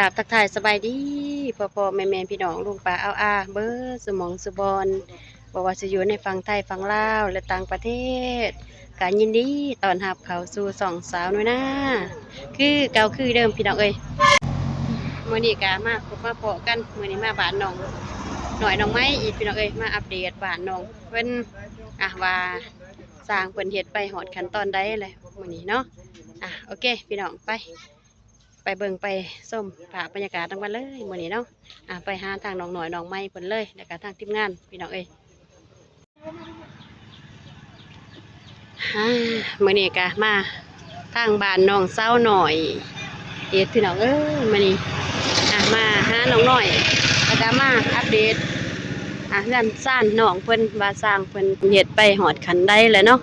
ราบทักทายสบายดีพ่อแม่พี่น้องลุงป้าอาเบอร์สมองสุบอนบอกว่าจะอยู่ในฝั่งไทยฝั่งลาวและต่างประเทศการยินดีตอนรับเขาสู่สองสาวน้อยนะคือเก่าคือเดิมพี่น้องเอ้ยมื้อนี้ก็มาพบมาพอกันมื้อนี้มาบ้านน้องหน่อยน้องไม้อีกพี่น้องเอ้ยมาอัปเดตบ้านน้องเพิ่นว่าสร้างเพิ่นเฮ็ดไปฮอดขั้นตอนใดเลยมื้อนี้เนาะโอเคพี่น้องไปเบิ่งไปส้มภาพบรรยากาศทั้งวันเลยมื้อนี้เนาะไปหาทางน้องหน่อยน้องไม้เพิ่นเลยแล้วก็ทางทีมงานพี่น้องเอ้ยมื้อนี้ก็มาทางบ้านน้องสาวหน่อยเฮ็ดพี่น้องเอ้ยมื้อนี้มาหาน้องหน่อยแล้วก็มาอัปเดตเฮือนซ่านน้องเพิ่นว่าสร้างเพิ่นเฮ็ดไปฮอดขั้นใดแล้วเนาะ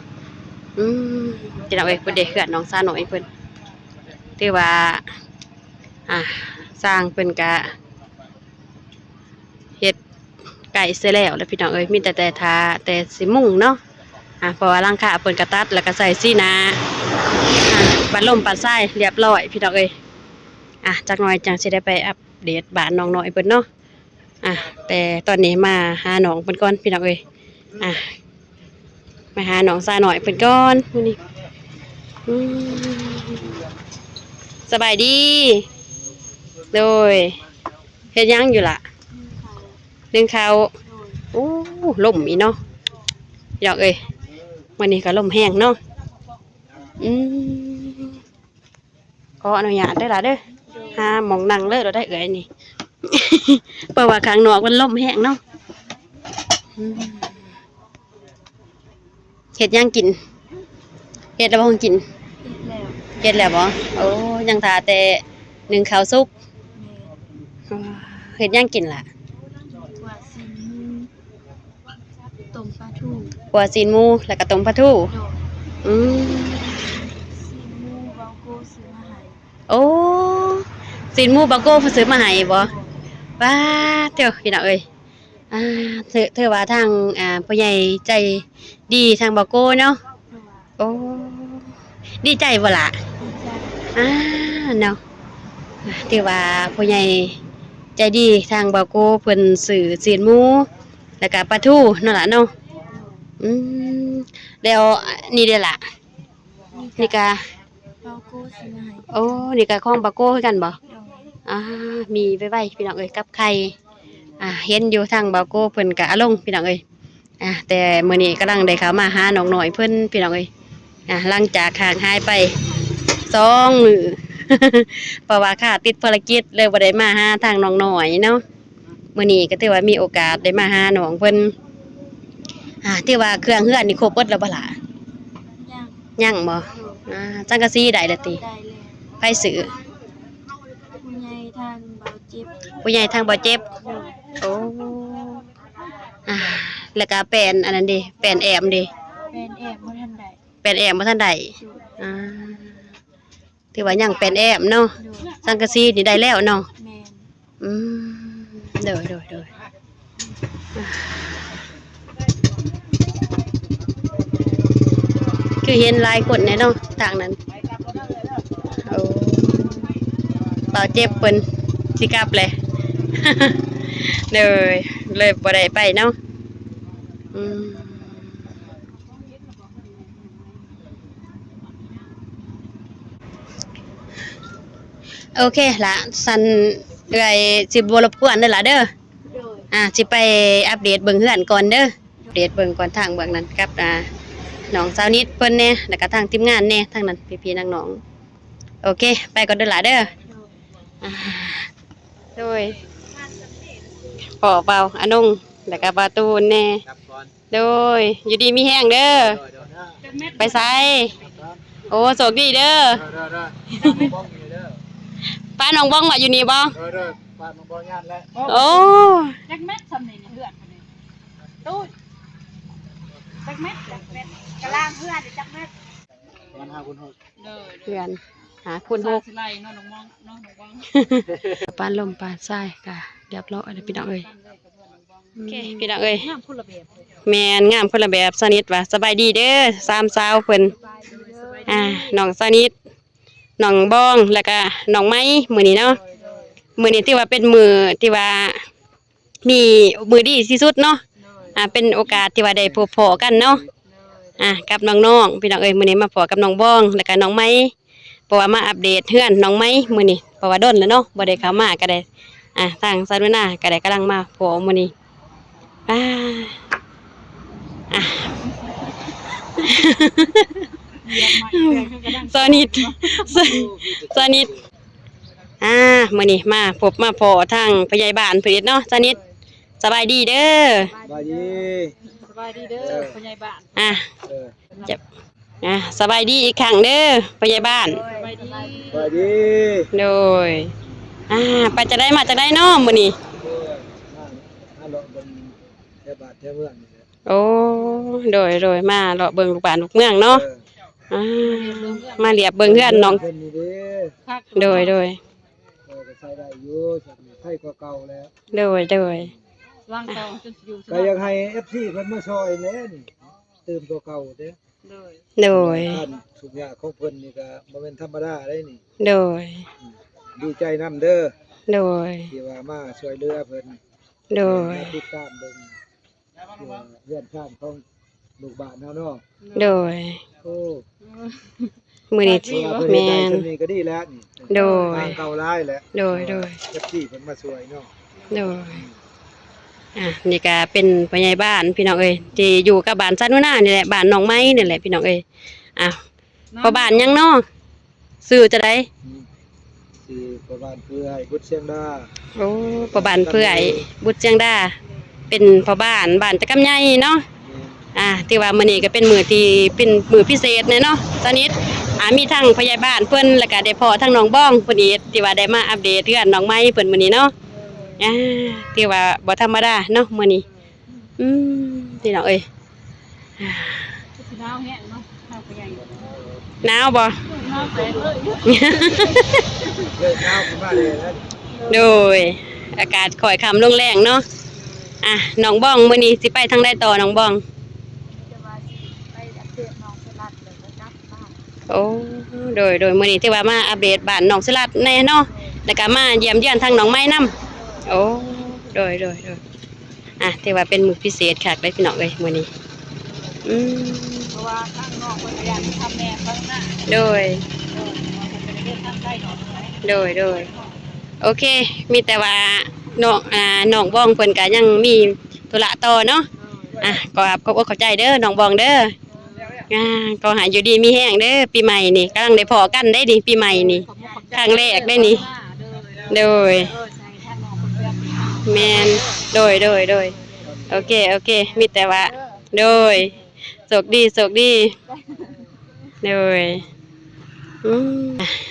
พี่น้องเอ้ยเพิ่นได้เฮือนน้องสาวหน่อยเพิ่นถือว่าสร้างเพิ่นกะเฮ็ดไก่เสร็จแล้วพี่น้องเอ้ยมีแต่ทาแต่สิมุงเนาะเพราะว่าหลังคาเพิ่นกระตัดแล้วก็ใส่สีหนาบัดลมปัดทรายเรียบร้อยพี่น้องเอ้ยจักหน่อยจังสิได้ไปอัปเดตบ้านน้องน้อยเพิ่นเนาะแต่ตอนนี้มาหาน้องเพิ่นก่อนพี่น้องเอ้ยมาหาน้องสาวน้อยเพิ่นก่อนมื้อนี้สบายดีโดยเฮ็ดยังอยู่ล่ะนึ่งข้าวโอ้ล่มอีเนาะพี่น้องเอ้ยวันนี้ก็ล่มแห้งเนาะขออนุญาตได้ล่ะเด้อหาหม่องนั่งเลยเราได้เอ่ยนี่ เพราะว่าข้างนอกมันล่มแห้งเนาะเฮ็ดยังกินเฮ็ดแล้วบ่กินเฮ็ดแล้วบ่โอ้ยังทาแต่นึ่งข้าวสุกเฮ็ดยังกินล่ะต้มปลาทู กัวซีนหมูแล้วก็ต้มปลาทูซีนหมูบางโก้ซื้อมาให้โอ้ซีนหมูบาโก้ซื้อมาให้บ่ป้าเดี๋ยวพี่น้องเอ้ยเธอว่าทางผู้ใหญ่ใจดีทางบาโก้เนาะโอ้ดีใจบ่ล่ะเนาะถือว่าผู้ใหญ่ใจดีทางบาโก้เพิ่นซื้อซีนหมูแล้วก็ปลาทูนั่นล่ะเนาะแล้วนี่เด้อล่ะนี่ก็บางโก้ซื้อมาให้โอ้นี่ก็ของบาโก้คือกันบ่มีไว้พี่น้องเอ้ยกับไข่เห็นอยู่ทางบาโก้เพิ่นก็อารมณ์พี่น้องเอ้ยแต่มื้อนี้กำลังได้เข้ามาหาน้องน้อยเพิ่นพี่น้องเอ้ยหลังจากห่างหายไป2 มื้อ เพราะว่าข้าติดภารกิจเลยบ่ได้มาหาทางน้องน้อยเนาะมื้อนี้ก็ถือว่ามีโอกาสได้มาหาน้องเพิ่นที่ว่าเครื่องเฮือนนี่ครบเบิดแล้วบ่ล่ะยังบ่จังกะสีได้แล้วติได้แล้วไผซื้อผู้ใหญ่ทางเบาเจ็บผู้ใหญ่ทางบ่เจ็บโอ้แล้วก็แป้นอันนั้นดิแป้นแอมดิแป้นแอบบ่ทันได้แป้นแอมบ่ทันได้ถือว่ายังแป้นแอมเนาะสังกะสีนี่ได้แล้วเนาะแม่นเด้อคือเห็นหลายคนแน่เนาะทางนั้นโอ้บ่เจ็บเพิ่นสิกลับแหละ เลยบ่ได้ไปเนาะโอเคล่ะสันเอ้ยสิบ่รบกวนเด้อล่ะเด้อสิไปอัปเดตเบิ่งเฮือนก่อนเด้ออัปเดตเบิ่งก่อนทางเบื้องนั้นกับน้องสาวนิดเพิ่นแน่แล้วก็ทางทีมงานแน่ทางนั้นพี่ๆน้องๆโอเคไปก่อนเด้อล่ะเด้อโดยขอเบาอนงแล้วก็บาตูนแน่โดยอยู่ดีมีแห้งเด้อไปไสโอ้โชคดีเด้อป้าน้องบ้องมาอยู่นี่บ่ป้าน้องบ้องย่านแล้วโอ้จักเม็ดซำนี่เฮือนพุ่นนี่ตู้จักเม็ดกะลางเฮือนจักเม็ดมัน5 คูณ 6เฮือนคูณ 6สิไล่น้องน้องน้องบ้องปานลมปานทรายก็เรียบร้อยแล้วพี่น้องเอ้ยโอเคพี่น้องเอ้ยงามคนละแบบแม่นงามคนละแบบสนิทว่าสบายดีเด้อ3สาวเพิ่นน้องสนิทน้องบ้องแล้วก็น้องไม้มื้อนี้เนาะ มื้อนี้ที่ว่าเป็นมื้อที่ว่ามีมื้อดีที่สุดเนาะ โดย เป็นโอกาสที่ว่าได้พบพ้อกันเนาะ โดย กับน้องๆพี่น้องเอ้ยมื้อนี้มาพอกับน้องบ้องแล้วก็น้องไม้เพราะว่ามาอัปเดตเฮือนน้องไม้มื้อนี้เพราะว่าดนแล้วเนาะบ่ได้เข้ามาก็ได้ทางสาธารณะก็ได้กำลังมาพอมื้อนี้อ่าอ่ะ เหยียบไม้เพื่อนก็ดัง สนิทสนิทมื้อนี้มาพบมาพอทางผู้ใหญ่บ้านเพิ่นเนาะสนิทสบายดีเด้อ บายดี สบายดีเด้อผู้ใหญ่บ้าน เออ จะสบายดีอีกครั้งเด้อผู้ใหญ่บ้าน สบายดี บายดี โดยไปจะได้มาจะได้เนาะมื้อนี้ มาเลาะบนแถวบ้านแถวเมืองนี่แหละ โอ้โดยมาเลาะเบิ่งลูกบ้านลูกเมืองเนาะมาเรียบเบิ่งเฮือนน้อง เพิ่นนี่เด้ คัก โดย ก็ใช้ได้อยู่สักไทยก็เก่าแล้ว วางเตาจนอยู่ ก็อยากให้ FC เพิ่นมาช่วยแหน่นี่ตื่มตัวเก่าเด้ โดย ท่านสุขยากของเพิ่นนี่ก็บ่แม่นธรรมดาได้นี่ โดย ดีใจนํเด้อ โดย ที่ว่ามาช่วยเหลือเพิ่น โดย มาติดตามเบิ่งเรื่องชาติของลูกบ้านเฮาเนาะ โดย โอ้ มื้อนี้ เพราะว่าเพิ่น แม่ เฮ็ดได้ น ซำนี้ก็ดีแล้วนี่ โดย ทางเก่าหลายแล้ว โดย FC เพิ่นมาช่วยเนาะ โดยนี่ก็เป็นผู้ใหญ่บ้านพี่น้องเอ้ยที่อยู่กับบ้านซานุนานี่แหละบ้านน้องไม้นี่แหละพี่น้องเอ้ยพอบ้านยังเนาะซื้อจะได้ สิประบ้านเพื่อให้บุตรเชียงดา โอ้พอบ้านเพื่อยบุตรเจียงดาเป็นพอบ้านตะกำใหญ่เนาะที่ว่ามื้อนี้ก็เป็นมื้อที่เป็นมื้อพิเศษแน่เนาะตอนนี้มีทั้งผู้ใหญ่บ้านเพิ่นแล้วก็ได้พ่อทั้งน้องบ้องเพิ่นอีกที่ว่าได้มาอัปเดตเรื่องน้องไม้เพิ่นมื้อนี้เนาะที่ว่าบ่ธรรมดาเนาะมื้อนี้พี่น้องเอ้ย สิหนาวแฮงเนาะข้าวผู้ใหญ่ หนาวบ่ หนาวแสนเลย เลิกน้าวขึ้นมาเลยนะ โดยอากาศค่อยค่ำลงแรงเนาะน้องบ้องมื้อนี้สิไปทางใดต่อน้องบ้อง จะว่าสิไปอัปเดตน้องสลัดแล้วก็กลับบ้าน โอ้โดยมื้อนี้ที่ว่ามาอัปเดตบ้านน้องสลัดแน่เนาะแล้วก็มาเยี่ยมเยือนทางน้องไม้นํโอ้โดยที่ว่าเป็นมื้อพิเศษคักเลยพี่น้องเอ้ยมื้อนี้เพราะว่าข้างนอกเพิ่นก็อยากทำแม่ข้างหน้า โดย เพิ่นก็ได้เดินทางใกล้หน่อย โดยโอเค มีแต่ว่าน้องบ้องเพิ่นก็ยังมีธุระต่อเนาะก็ขอบอกเข้าใจเด้อน้องบ้องเด้อก็หาอยู่ดีมีแห้งเด้อปีใหม่นี่กำลังได้พอกันได้ดิปีใหม่นี่ครั้งแรกได้นี่โดย ใส่ท่านน้องเพิ่นเพื่อน แมนโดยโอเคมีแต่ว่าโดยโชคดีโดย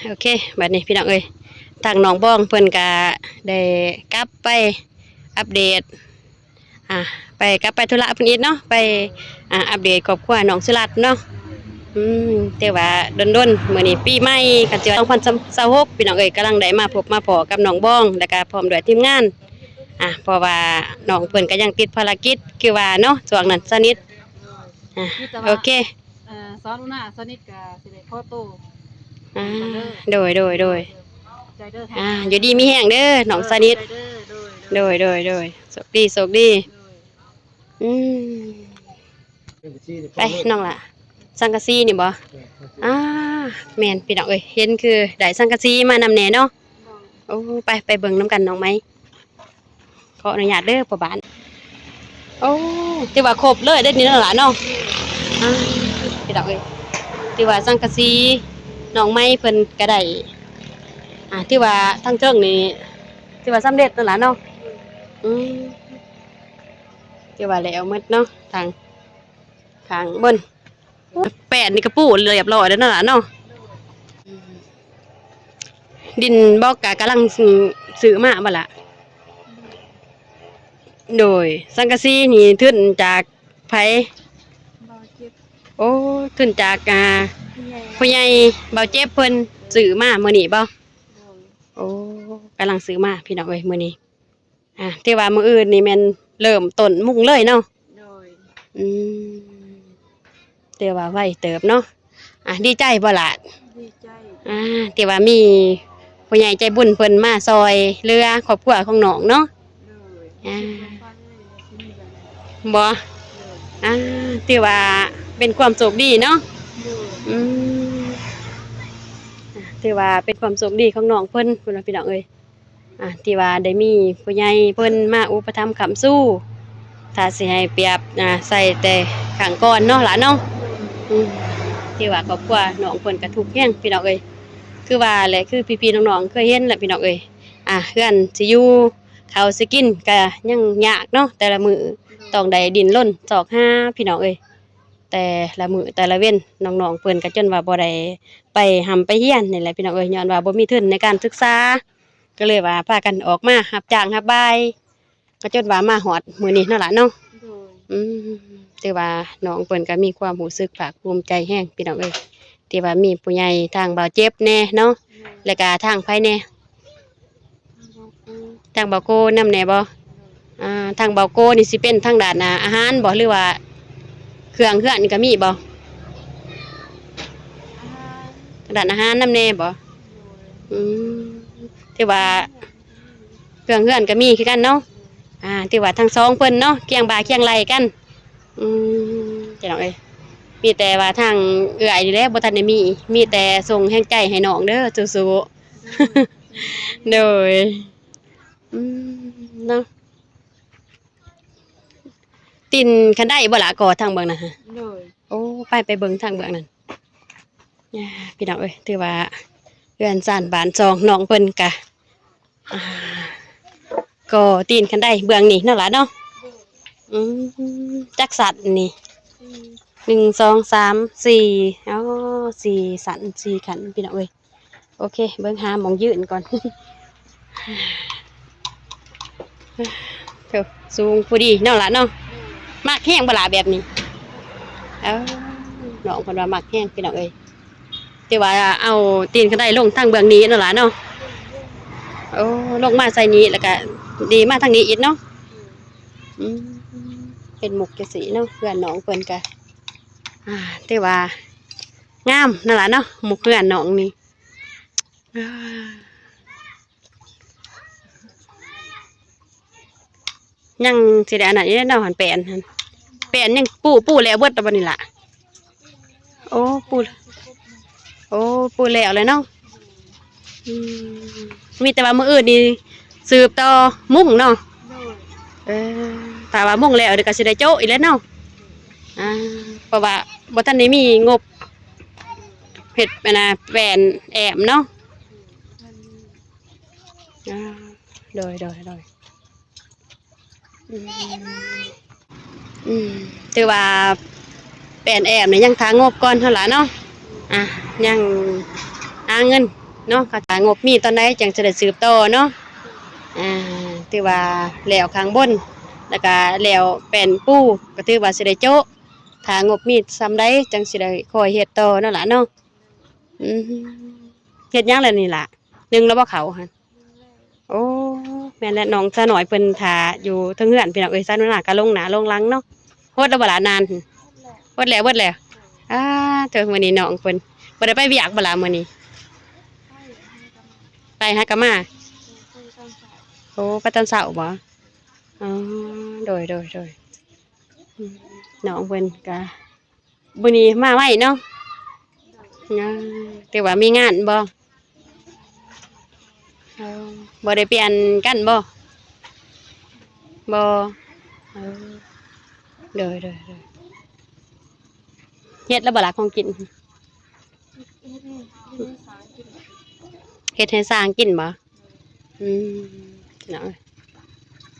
โอเคบัดนี้พี่น้องเอ้ยทางน้องบ้องเพิ่นก็ได้กลับไปอัปเดตกลับไปธุระเพิ่นอีกเนาะไปอัปเดตครอบครัวน้องสุรัตน์เนาะแต่ว่าดนมื้อนี้ปีใหม่ก็สิ2026พี่น้องเอ้ยกำลังได้มาพบมาพอกับน้องบ้องแล้วก็พร้อมด้วยทีมงานเพราะว่าน้องเพิ่นก็ยังติดภารกิจคือว่าเนาะช่วงนั้นสนิทโอเค สอนหน้าสนิทกับสิได้พ่อโต โดย ใจเด้อ อยู่ดีมีแห้งเด้อน้องสนิทโดยโชคดีไปน้องล่ะสังกะสีนี่บ่แม่นพี่น้องเอ้ยเห็นคือได้สังกะสีมานำแหน่เนาะโอ้ไปเบิ่งนํกันน้องไหมขออนุญาตเด้อพ่อบ้านโอ้ที่ว่าครบเลยได้นี่เนาะล่ะเนาะพี่น้องเอ้ยที่ว่าสังกะสีน้องไม้เพิ่นก็ได้ที่ว่าทั้งเทิงนี่ที่ว่าสำเร็จนั่นล่ะเนาะที่ว่าแล้วหมดเนาะทางข้างบนแปดนี่ก็ปูเรียบร้อยแล้วนั่นล่ะเนาะดินบอกกะกำลังซื้อมาบ่ล่ะโดยสังกะสีนี่ขึ้นจากไผโอ้ขึ้นจากผู้ใหญ่เบาเจ็บเพิ่นซื้อมามื้อนี้บ่โอ้กำลังซื้อมาพี่น้องเอ้ยมื้อนี้ที่ว่ามื้ออื่นนี่แม่นเริ่มต้นมุ่งเลยเนาะที่ว่าไว้เติบเนาะดีใจบ่ล่ะ ดีใจ ที่ว่ามี ผู้ใหญ่ใจบุญเพิ่นมาซอยเรือครอบครัวของน้องเนาะ เลย อ่า ฟังเลยที่มีแบบนั้น บ่อ่าถือว่าเป็นความโชคดีเนาะ เลย อืมถือว่าเป็นความโชคดีของน้องเพิ่นพุ่นว่าพี่น้องเอ้ยที่ว่าได้มีผู้ใหญ่เพิ่นมาอุปถัมภ์ค้ำสู้ถ้าสิให้เปรียบใส่แต่ข้างก่อนเนาะหลานเนาะอืมที่ว่าครอบครัวน้องเพิ่นก็ทุกข์แฮงพี่น้องเอ้ยคือว่าแหละคือพี่ๆน้องๆเคยเห็นแหละพี่น้องเอ้ยเฮือนสิอยู่ข้าวสิกินก็ยังยากเนาะแต่ละมื้อต้องได้ดิ้นรนซอกหาพี่น้องเอ้ย แต่ละมื้อแต่ละเว้นน้องๆเพิ่นก็จนว่าบ่ได้ไปหำไปเรียนนี่แหละพี่น้องเอ้ยย้อนว่าบ่มีทุนในการศึกษาก็เลยว่าพากันออกมารับจ้างรับบายก็จนว่ามาฮอดมื้อนี้เนาะล่ะเนาะ เลย อืมแต่ว่าน้องเพิ่นก็มีความรู้สึกภาคภูมิใจแฮงพี่น้องเอ้ยที่ว่ามีผู้ใหญ่ทางบ่าวเจ็บแน่เนาะแล้วก็ทางไผแน่ทางบ่าวโกนำแน่บ่ทางบ่าวโกนี่สิเป็นทางด้านอาหารบ่หรือว่าเครื่องเฮือนก็มีบ่ ร้านอาหารน้ำแน่บ่อืมที่ว่าเครื่องเฮือนก็มีคือกันเนาะที่ว่าทั้งสองเพิ่นเนาะเคียงบ่าเคียงไหล่กันอืมจังเอ้ยมีแต่ว่าทางเอื้อยนี่แหละบ่ทันได้มีแต่ส่งแรงใจให้น้องเด้อสู้ๆ โดยอืมเนาะตินคันได้บ่ล่ะก่อทางเบิ่งน่ะฮะ เลย โอ้ไปเบิ่งทางเบื้องนั้นพี่น้องเอ้ยถือว่าเรือนซ่านบ้านจองน้องเพิ่นกะอ่าก็ตีนคันได้เบื้องนี้เนาะล่ะเนาะอืมจักสัตว์นี่1 2 3 4เอา4สัน4ขันพี่น้องเอ้ยโอเคเบิ่งหาหมองยืนก่อน เถอะสูงผู้ดีเนาะล่ะเนาะมักแห้งบ่ล่ะแบบนี้เอาน้องเพิ่นว่ามักแห้งพี่น้องเอ้ย แต่ว่าเอาตีนก็ได้ลงทางเบื้องนี้นั่นล่ะเนาะโอ้ลงมาใส่นี้แล้วก็ดีมาทางนี้อีกเนาะอืมเป็นหมุกจังสีเนาะเพื่อนน้องเพิ่นก็แต่ว่างามนั่นล่ะเนาะหมุกเพื่อนน้องนี่ยังสิได้อันนั้นอยู่เนาะหันแปลนหั่นแปลนยังปูแล้วเบิดแล้วบ่นี่ล่ะโอ้ปูแล้วเลยเนาะ อืมมีแต่ว่ามื้ออื่นนี่สืบต่อมุ่งเนาะ เลย เออถ้าว่ามุ่งแล้วเดี๋ยวก็สิได้โจ๊ะอีกแล้วเนาะเพราะว่าบ่ทันได้มีงบเฮ็ดแหวนแอมเนาะอ่าโดยอืมถือว่าแหวนแอมนี่ยังทางงบก่อนเท่าไหร่เนาะยังหาเงินเนาะถ้างบมีตอนใดจังจะได้สืบต่อเนาะ ถือว่าแล้วข้างบนแล้วก็แล้วแป้นปูก็ถือว่าสิได้โจ๊ะถ้างบมีซำใดจังสิได้คอยเฮ็ดต่อนั่นล่ะเนาะอืมเฮ็ดหยังแล้วนี่ล่ะนึ่งแล้วบ่เขาหั่นโอ้แม่นแล้วน้องซะหน่อยเพิ่นท่าอยู่เทิงเฮือนพี่น้องเอ้ยซะหน้าก็ลงหน้าลงหลังเนาะโฮดแล้วบ่ล่ะนานโฮดแล้วเจอมื้อนี้น้องเพิ่นบ่ได้ไปเวียกบ่ล่ะมื้อนี้ไปหากะมาโอ้ไปตอนเช้าบ่อ๋อโดยอืมน้องเพิ่นก็มื้อนี้มาไว้เนาะแต่ว่ามีงานบ่บ่ได้เปลี่ยนกันบ่เออโดยเฮ็ดแล้วบ่ล่ะของกินเฮ็ดให้สร้างกินบ่อืมเนาะ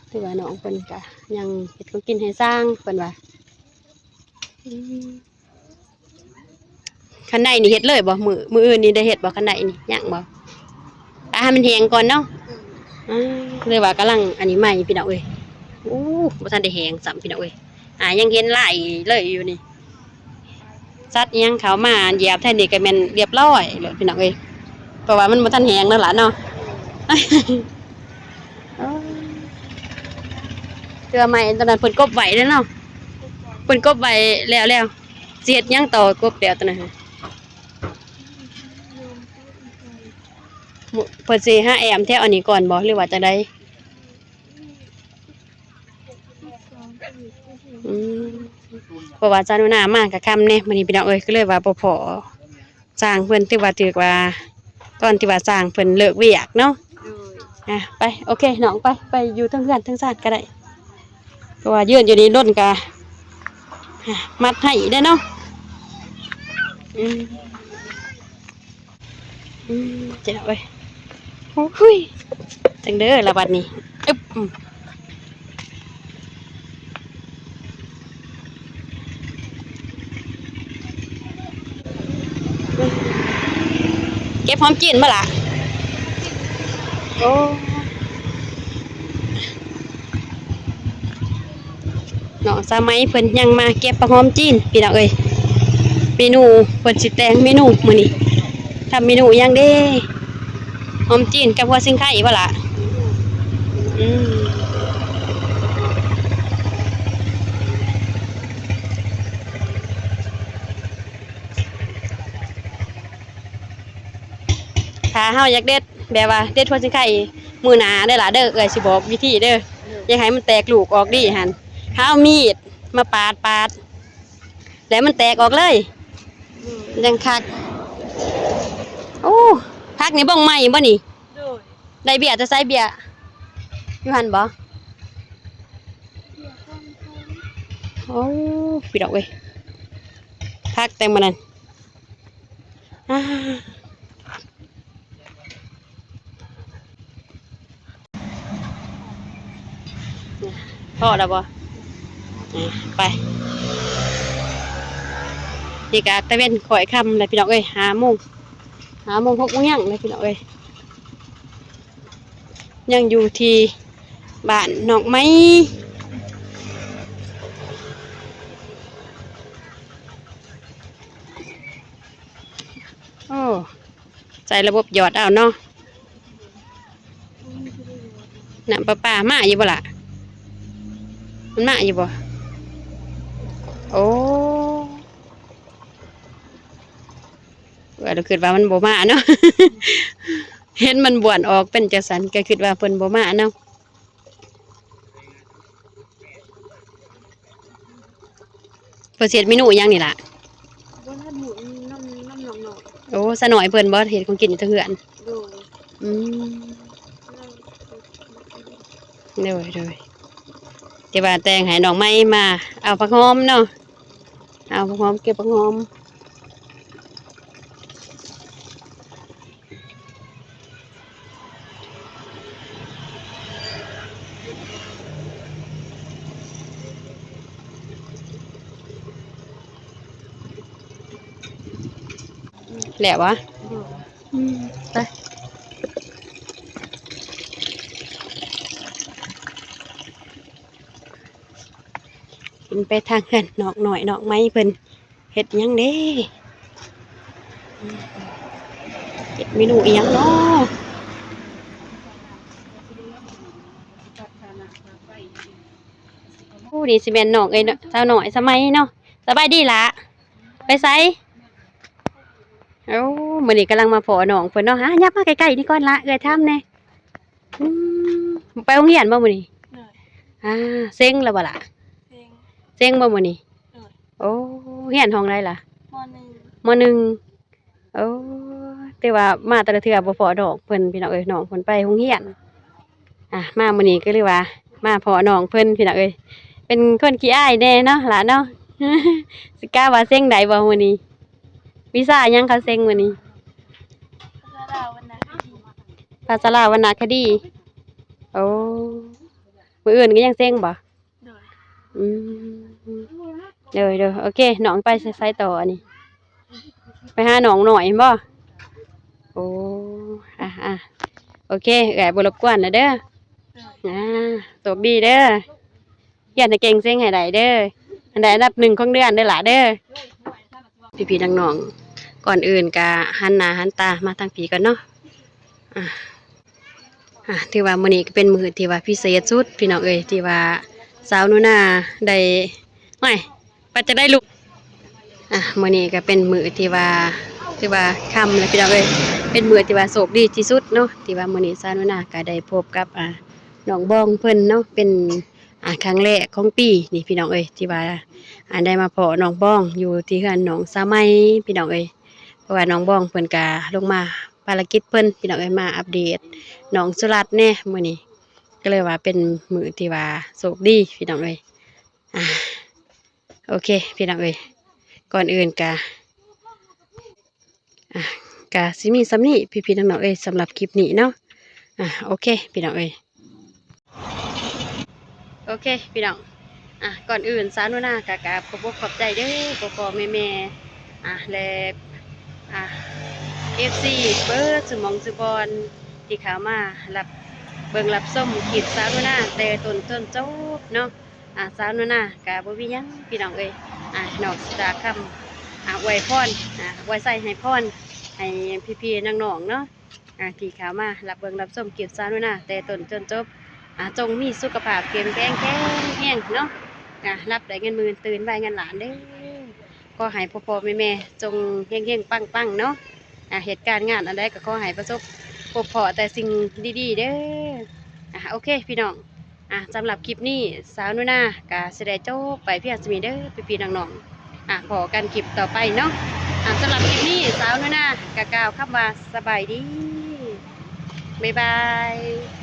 ถือว่าน้องเพิ่นก็ยังเฮ็ดของกินให้สร้างเพิ่นว่าคันใดนี่เฮ็ดเลยบ่มื้ออื่นนี่ได้เฮ็ดบ่คันใดนี่ยังบ่ให้มันแห้งก่อนเนาะเลยว่ากำลังอันนี้ใหม่พี่น้องเอ้ยอู้บ่ทันได้แห้งซ้ำพี่น้องเอ้ยยังเห็นลายเลยอยู่นี่สัตว์อิหยังเขามาเหยียบแท่นี่ก็แม่นเรียบร้อยเลยพี่น้องเอ้ยเพราะว่ามันบ่ทันแห้งนั่นล่ะเนาะ เทื่อใหม่ตอนนั้นเพิ่นกบไว้แล้วเนาะเพิ่นกบไว้แล้วสิเฮ็ดหยังต่อกบแล้วตอนนั้น เพิ่นสิหาแอมแถวอันนี้ก่อนบ่หรือว่าจังไดอืมเพราะว่าจานุนามากับคำเนี่ยมื้อนี้พี่น้องเอ้ยก็เลยว่าบ่พอสร้างเพิ่นที่ว่าถือว่าตอนที่ว่าสร้างเพิ่นเลิกเวียกเนาะ โดย ไปโอเคน้องไปอยู่ทั้งเพื่อนทั้งชาติก็ได้เพราะว่ายืนอยู่นี่ร่นกะมัดให้ได้เนาะอืมเจ๋งเลยโอ้ยจังเด้อละบัดนี้อึ๊บเก็บหอมจีนมาล่ะโอ้น้องสามัยเพิ่นยังมาเก็บปลาหอมจีนพี่น้องเอ้ยเมนูเพิ่นสิแต่งเมนูมื้อนี้ทำเมนูหยังเด้หอมจีนกับหัวซิงไข่บ่ล่ะอืมถ้าเฮาอยากเด็ดแบบว่าเด็ดหัวซิงไข่มื้อหน้าเด้อล่ะเด้อเอ้ยสิบอกวิธีเด้ออย่าให้มันแตกลูกออกดิหั่นถ้าเอามีดมาปาดแล้วมันแตกออกเลยยังคักโอ้พักนี่บ้องใหม่บ่นี่ โดย ได้เบียร์จะใส่เบียร์อยู่หันบ่โอ้ปิดออกเว้ยพักเต็มมานั่นอ่าพอแล้วบ่ไปนี่กะตะเวนข่อยคำเลยพี่น้องเอ้ย5 โมง 6 โมงยังเลยพี่น้องเอ้ยยังอยู่ที่บ้านนอกไม้โอ้ใจระบบหยอดเอาเนาะน้ำประปามาอยู่บ่ล่ะมันมาอยู่บ่โอ้เราคิดว่ามันบ่มาเนาะ เห็นมันบ่วนออกเป็นจังสันก็คิดว่าเพิ่นบ่มาเนาะเพิ่นสิเฮ็ดเมนูอิหยังนี่ล่ะ บ่ทันหมุนน้ำหนอง โอ้ซะหน่อยเพิ่นบ่เฮ็ดของกินอยู่เทางเฮือน ๆโดย อืมเด้อๆที่ว่าแต่งให้น้องไม้มาเอาผักหอมเนาะเอาผักหอมเก็บผักหอมแล้ววะ โดย ไปกินไปทางกันนอกหน่อยนอกไม้เพิ่นเฮ็ดหยังเด้เฮ็ดเมนูอีหยังเนาะผู้นี่สิแม่นน้องเอ้ยเนาะสาวน้อยสมัยเนาะสบายดีล่ะไปไสเอ้ามื้อนี้กำลังมาพอน้องเพิ่นเนาะหายับมาใกล้ๆนี่ก่อนละเอ้ยถามแหน่อืไปโรงเรียนบ่มื้อนี้ โดย เซ็งแล้วบ่ล่ะ เพลง เซ็งบ่มื้อนี้ โดย โอ้เรียนห้องใดล่ะ มหนึ่ง ม.1โอ้แต่ว่ามาแต่ละเทื่อบ่พอดอกเพิ่นพี่น้องเอ้ยน้องเพิ่นไปโรงเรียนมามื้อนี้ก็เลยว่ามาพอน้องเพิ่นพี่น้องเอ้ยเป็นคนขี้อายแน่เนาะหลานเนาะ สิกล้าว่าเซ็งใดบ่มื้อนี้วิชาหยังคะเซ็งมื้อนี้ พระดาวันนาที ภาษาลาววรรณคดีโอ้มื้ออื่นก็ยังเซ็งบ่ โดย อืมเด้อโอเคน้องไปไสต่ออันนี้ไปหาน้องหน่อยบ่โอ้โอเคเอ้ยบ่รบกวนนะเด้อ โดย โชคดีเด้อเรียนให้เก่งเซ็งให้ได้เด้ออันใดอันดับ1ของเดือนเด้อล่ะเด้อพี่ๆน้องๆก่อนอื่นก็หันหน้าหันตามาทางพี่ก่อนเนาะอ่าถือว่ามื้อนี้ก็เป็นมื้อที่ว่าพิเศษสุดพี่น้องเอ้ยที่ว่าสาวหนูนาได้ไม่ปัจจะได้ลูกมื้อนี้ก็เป็นมื้อที่ว่า ถือว่าค่ำแล้วพี่น้องเอ้ยเป็นมื้อที่ว่าโชคดีที่สุดเนาะที่ว่ามื้อนี้สาวนุนาก็ได้พบกับน้องบองเพิ่นเนาะเป็นครั้งแรกของปีนี่พี่น้องเอ้ยที่ว่าได้มาเพาะน้องบองอยู่ที่เฮือนน้องสามัยพี่น้องเอ้ยเพราะว่าน้องบองเพิ่นก็ลงมาภารกิจเพิ่นพี่น้องเอ้ยมาอัปเดตน้องสุรัตน์แน่มื้อนี้ก็เลยว่าเป็นมื้อที่ว่าโชคดีพี่น้องเอ้ยอ่าโอเคพี่น้องเอ้ยก่อนอื่นก็สิมีซ้ำนี้พี่ๆน้องๆเอ้ยสำหรับคลิปนี้เนาะโอเคพี่น้องเอ้ยโอเคพี่น้องก่อนอื่นสาวนุนากะขอบใจเด้อพ่อแม่และFC เบิร์ดสมองสุบอลที่เข้ามารับเบิ่งรับส้มคลิปสาวนุนาแต่ต้นจนจบเนาะสาวนุนากะบ่มีหยังพี่น้องเอ้ยนอกจากคำอวยพรอวยใส่ให้พรให้พี่ๆน้องๆเนาะที่เข้ามารับเบิ่งรับส้มคลิปสาวนุนาแต่ต้นจนจบจงมีสุขภาพเข้มแข็งแรงเนาะรับได้เงินหมื่นตื่นไว้เงินหลานเด้อก็ให้พ่อแม่จงเฮงๆปังๆเนาะเหตุการณ์งานอะไรก็ขอให้ประสบพบเพาะแต่สิ่งดีๆเด้อโอเคพี่น้องสำหรับคลิปนี้สาวนุนากะสิได้จบไปเพียงสมีเด้อพี่ๆน้องๆพอกันคลิปต่อไปเนาะสำหรับคลิปนี้สาวนุนากะกล่าวคำว่าสบายดีบ๊ายบาย